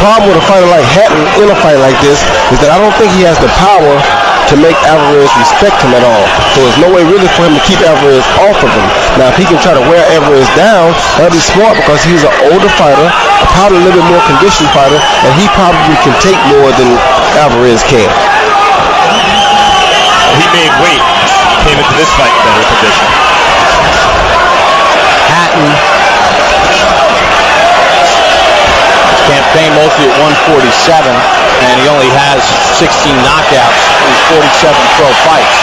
problem with a fighter like Hatton in a fight like this is that I don't think he has the power to make Alvarez respect him at all. So there's no way really for him to keep Alvarez off of him. Now, if he can try to wear Alvarez down, that'll be smart because he's an older fighter, probably a little bit more conditioned fighter, and he probably can take more than Alvarez can. He made weight. Came into this fight in better condition. Hatton. His campaign mostly at 147, and he only has 16 knockouts in his 47 pro fights.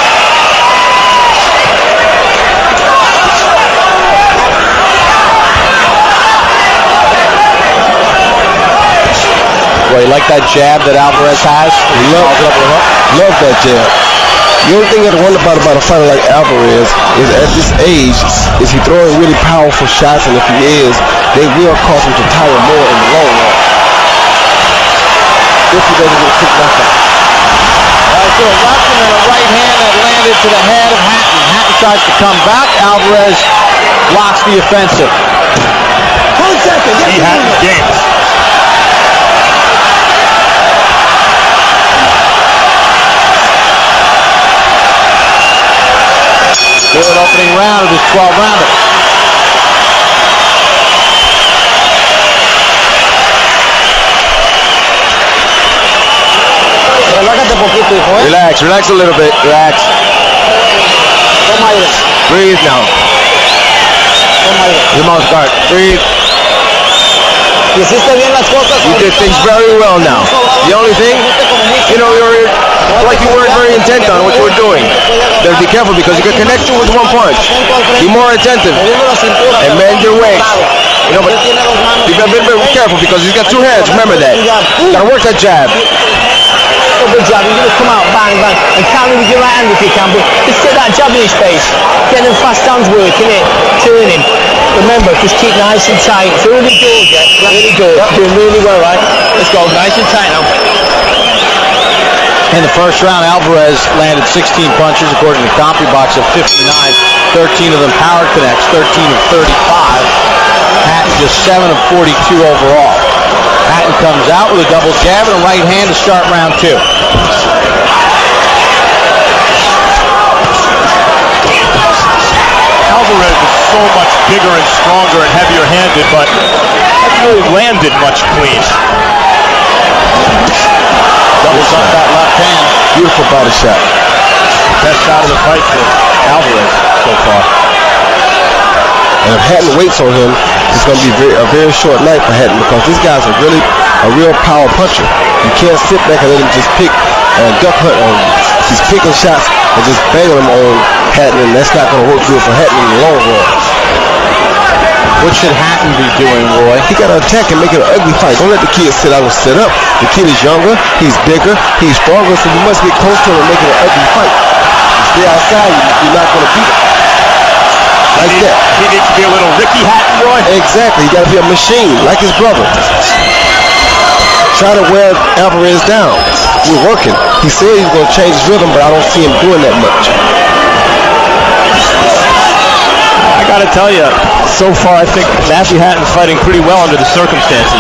Well, you like that jab that Alvarez has? Love that jab. The only thing I wonder about a fighter like Alvarez is at this age, is he throwing really powerful shots, and if he is, they will cause him to tire more in the long run. If he doesn't get kicked off that. So a left and then a right hand that landed to the head of Hatton. Hatton tries to come back. Alvarez blocks the offensive. 1 second. See Hatton's games. Good opening round of this 12-rounder. Relax a little bit. Relax. Breathe now. Your mouth guard. Breathe. You did things very well now. The only thing, you're like you weren't very intent on what you were doing. You gotta be careful because you can connect you with one punch. Be more attentive and bend your waist. But you gotta be very careful because he's got two hands. Remember that. You gotta work that jab. Good jab, you're going to come out, bang, bang, and counter with your right hand if you can, but just get that jab in his face. Get them fast hands working it, turn him. Remember, just keep nice and tight. It's really good, yeah? Really good. Doing really well, right? Let's go, nice and tight now. In the first round, Alvarez landed 16 punches according to CompuBox of 59. 13 of them power connects, 13 of 35. Hatton just 7 of 42 overall. Hatton comes out with a double jab and a right hand to start round 2. Alvarez is so much bigger and stronger and heavier handed, but hasn't really landed much clean. Doubles up that left hand. Beautiful body shot. Best shot of the fight for Alvarez so far. And if Hatton waits on him, it's going to be a very short night for Hatton because this guy's a real power puncher. You can't sit back and let him just pick and duck hunt on him. He's picking shots and just banging them on Hatton, and that's not going to work good for Hatton in the long run. What should Hatton be doing, Roy? He got to attack and make it an ugly fight. Don't let the kid sit out and sit up. The kid is younger, he's bigger, he's stronger, so you must get close to him and make it an ugly fight. You stay outside, you're not going to beat him. Like that. He needs to be a little Ricky Hatton, Roy. Exactly. He got to be a machine, like his brother. Try to wear Alvarez down. We're working. He said he's going to change his rhythm, but I don't see him doing that much. I got to tell you, so far I think Matthew Hatton's fighting pretty well under the circumstances,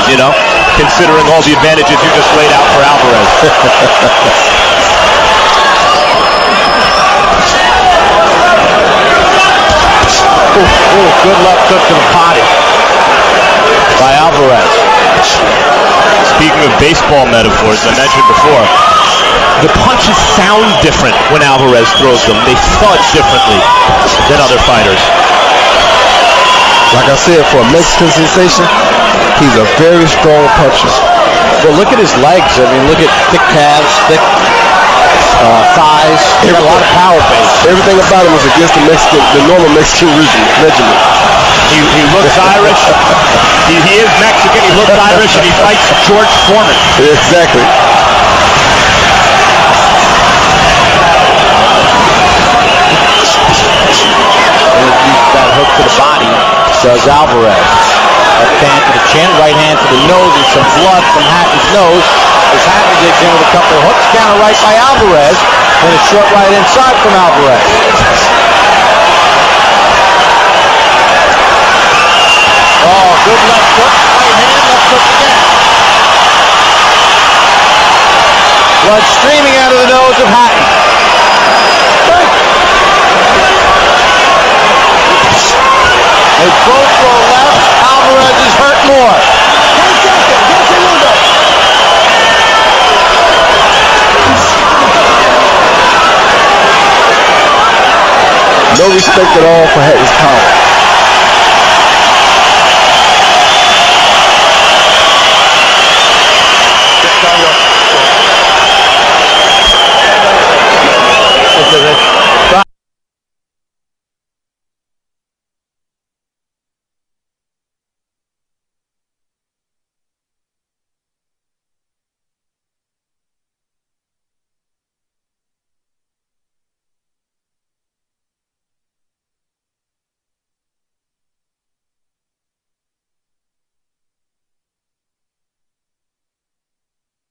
considering all the advantages you just laid out for Alvarez. Good left hook to the body by Alvarez. Speaking of baseball metaphors, I mentioned before, the punches sound different when Alvarez throws them. They thud differently than other fighters. Like I said, for a Mexican sensation, he's a very strong puncher. Well, look at his legs. I mean, look at thick calves, thick thighs. He's got a lot of power base. Everything about him is against the normal Mexican regiment. He looks Irish. He is Mexican. He looks Irish, and he fights George Foreman. Exactly. That hook to the body does Alvarez. Left hand to the chin, right hand to the nose, and some blood from Hatton's nose. As Hatton digs in with a couple of hooks, counter right by Alvarez, and a short right inside from Alvarez. Oh, good left hook, right hand, left hook again. Blood streaming out of the nose of Hatton. They both go left. Alvarez is hurt more. No respect at all for Hatton's power.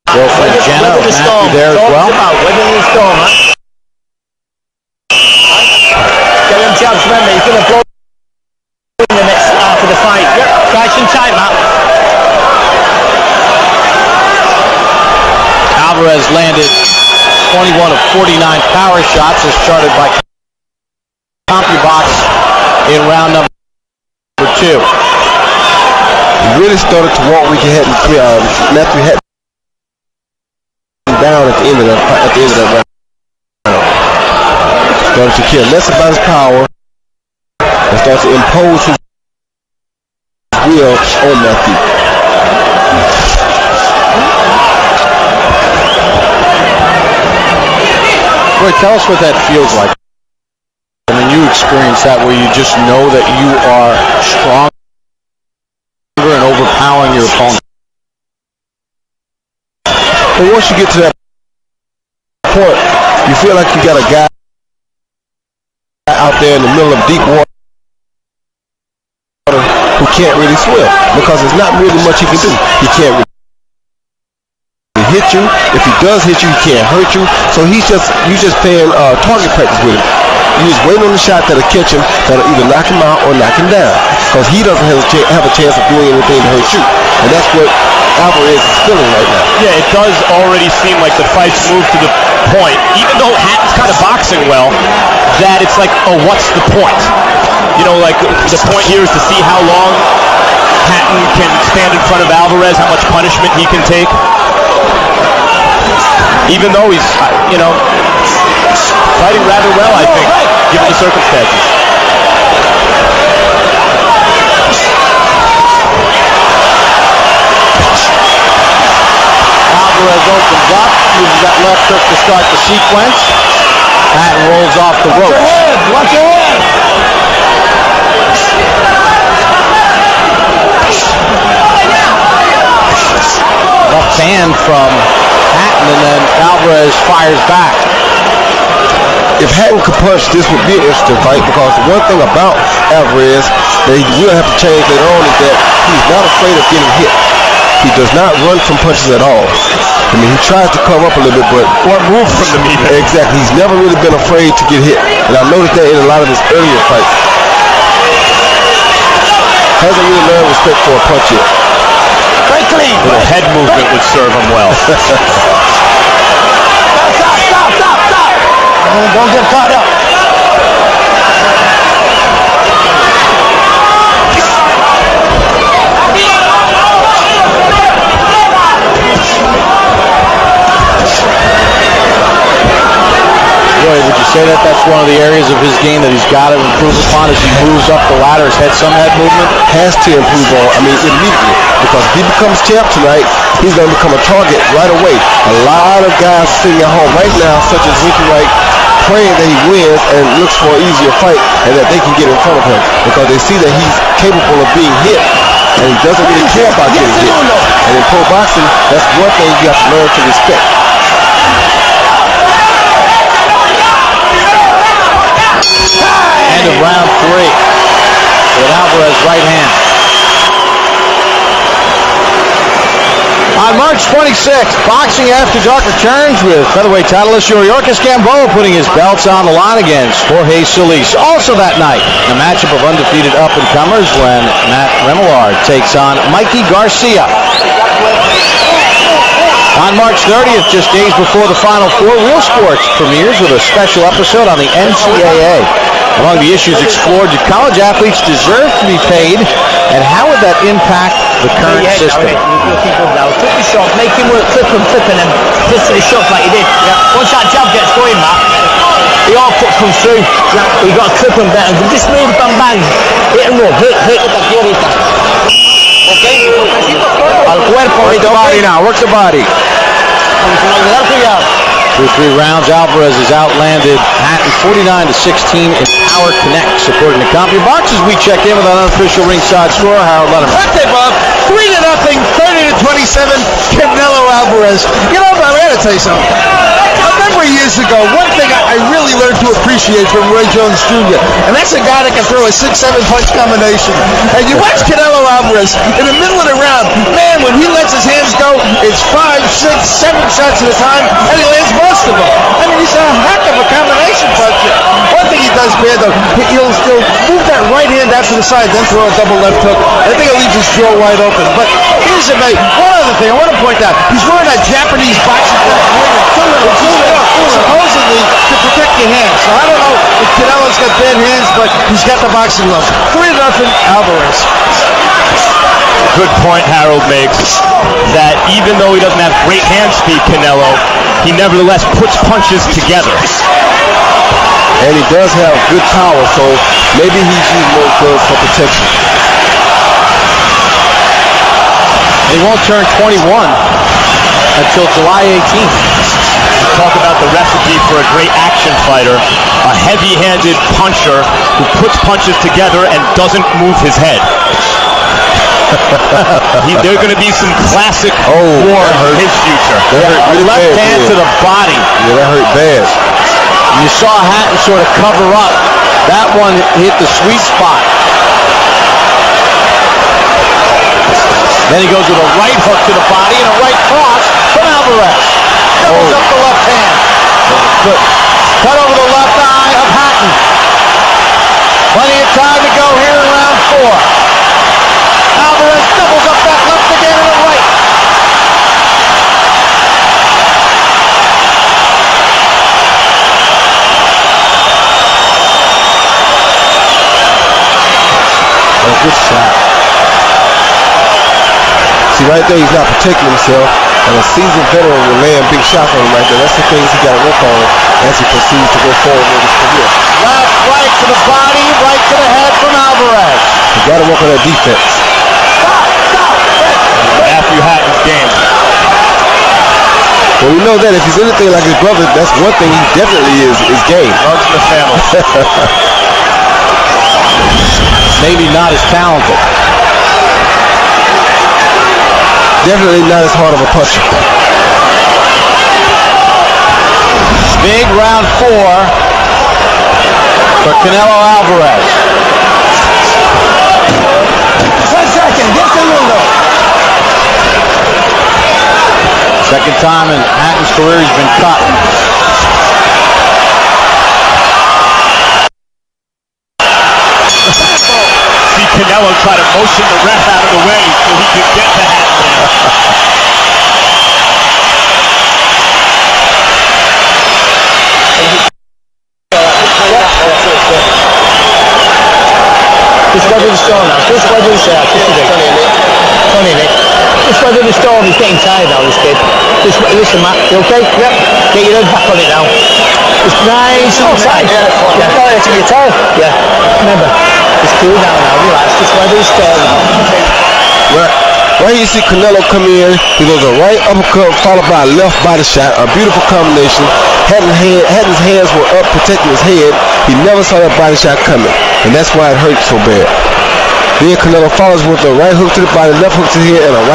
Girlfriend Jenna, Matthew there as well. Weathering the storm, huh? Get him jabs, remember, he's going to blow in the next half of the fight. Yep. Nice and tight, Matt. Alvarez landed 21 of 49 power shots as charted by CompuBox in round number 2. He really started to walk Matthew Hatton down at the end of that round. Started to care less about his power and started to impose his will on Matthew. Roy, tell us what that feels like. I mean, you experience that where you just know that you are stronger and overpowering your opponent. But once you get to that point, you feel like you got a guy out there in the middle of deep water who can't really swim because there's not really much he can do. He can't really hit you. If he does hit you, he can't hurt you. So you just playing target practice with him. You just waiting on the shot that'll catch him, that'll either knock him out or knock him down because he doesn't have a chance of doing anything to hurt you. And that's what Alvarez is feeling right now. Yeah, it does already seem like the fight's moved to the point, even though Hatton's kind of boxing well, that it's like, oh, what's the point? You know, like the point here is to see how long Hatton can stand in front of Alvarez, how much punishment he can take. Even though he's, fighting rather well, I think, given the circumstances. Alvarez opens up, uses that left hook to start the sequence. Hatton rolls off the ropes. Watch your head! Left hand from Hatton, and then Alvarez fires back. If Hatton could punch, this would be an interesting fight because the one thing about Alvarez that he will have to change later on is that he's not afraid of getting hit. He does not run from punches at all. I mean, he tries to cover up a little bit, but or move from them even. Exactly. He's never really been afraid to get hit. And I noticed that in a lot of his earlier fights. Hasn't really learned respect for a punch yet. Very clean. The head movement would serve him well. Stop. Don't get caught up. Roy, would you say that that's one of the areas of his game that he's got to improve upon as he moves up the ladder? His head, some head movement? Has to improve on, immediately. Because if he becomes champ tonight, he's going to become a target right away. A lot of guys sitting at home right now, such as Ricky Wright, praying that he wins and looks for an easier fight and that they can get in front of him because they see that he's capable of being hit and he doesn't really care about getting hit. And in pro boxing, that's one thing you have to learn to respect. End of round 3 with Alvarez right hand. On March 26th, Boxing After Dark returns with featherweight titleist Yuriorkis Gamboa putting his belts on the line against Jorge Solis. Also that night, a matchup of undefeated up-and-comers when Matt Remillard takes on Mikey Garcia. On March 30th, just days before the Final Four, Real Sports premieres with a special episode on the NCAA. Among the issues explored, do college athletes deserve to be paid, and how would that impact the current system? Looking good now. Took the shot, make him work, flip and then just to the shot like he did. Yeah. Once that jab gets going, Matt, the output comes through. Yeah. You've got to clip him better. Just move, bang, bang. Hit and roll. Hit. Okay? Al cuerpo. Work the body now. Work the body. 2-3 rounds. Alvarez has outlanded Hatton 49-16 in power connects, according to CompuBox. As we check in with an unofficial ringside score, Harold Letterman. Okay, Bob. 3-0, 30-27, Canelo Alvarez. You know, Bob, I gotta tell you something. A number of years ago, one thing I really learned to appreciate from Roy Jones Jr., and that's a guy that can throw a 6-7 punch combination. And you watch Canelo Alvarez in the middle of the round, man, when he lets his hands go, it's 5, 6, 7 shots at a time, and he lands most of them. I mean, he's a heck of a combination puncher. One thing he does bad, though, he'll still move that right hand out to the side, then throw a double left hook. I think it leaves his jaw wide open. But here's one other thing I want to point out. He's wearing that Japanese boxing supposedly to protect your hands. So I don't know if Canelo's got bad hands, but he's got the boxing gloves. 3-0 Alvarez. Good point Harold makes, that even though he doesn't have great hand speed, Canelo, he nevertheless puts punches together. And he does have good power, so maybe he's using those gloves for protection. He won't turn 21 until July 18th. Talk about the recipe for a great action fighter, a heavy-handed puncher who puts punches together and doesn't move his head. There are going to be some classic war in his future. Left hand to the body. Yeah, that hurt bad. You saw Hatton sort of cover up. That one hit the sweet spot. Then he goes with a right hook to the body and a right cross from Alvarez. Doubles up the left hand. Good. Cut over the left eye of Hatton. Plenty of time to go here in round 4. Alvarez doubles up that left again and a right. Oh, good shot. See, right there, he's not protecting himself. And a seasoned veteran will land big shots on him right there. That's the things he got to work on as he proceeds to go forward with his career. Left, right to the body, right to the head from Alvarez. He got to work on that defense. Matthew Hatton's game. Well, we know that if he's anything like his brother, that's one thing he definitely is game. Runs in the family. Maybe not as talented. Definitely not as hard of a puncher. Big round 4 for Canelo Alvarez. 1 second, get the window. Second time in Hatton's career he's been cut. See Canelo try to motion the ref out of the way so he could get to Hatton. Just weather the storm now. Just weather the storm. Funny, Nick. Just weather the storm. He's getting tired now, this kid. Just listen, Matt. You okay? Yep. Get your head back on it now. Just nice and tight. Yeah. Oh, to your toe. Yeah. Remember, it's cool down now. Relax. Just weather the storm now. Right here you see Canelo come in. He goes a right uppercut followed by a left body shot. A beautiful combination. Hatton's hands were up protecting his head. He never saw that body shot coming. And that's why it hurt so bad. Then Canelo follows with a right hook to the body, left hook to the head, and a right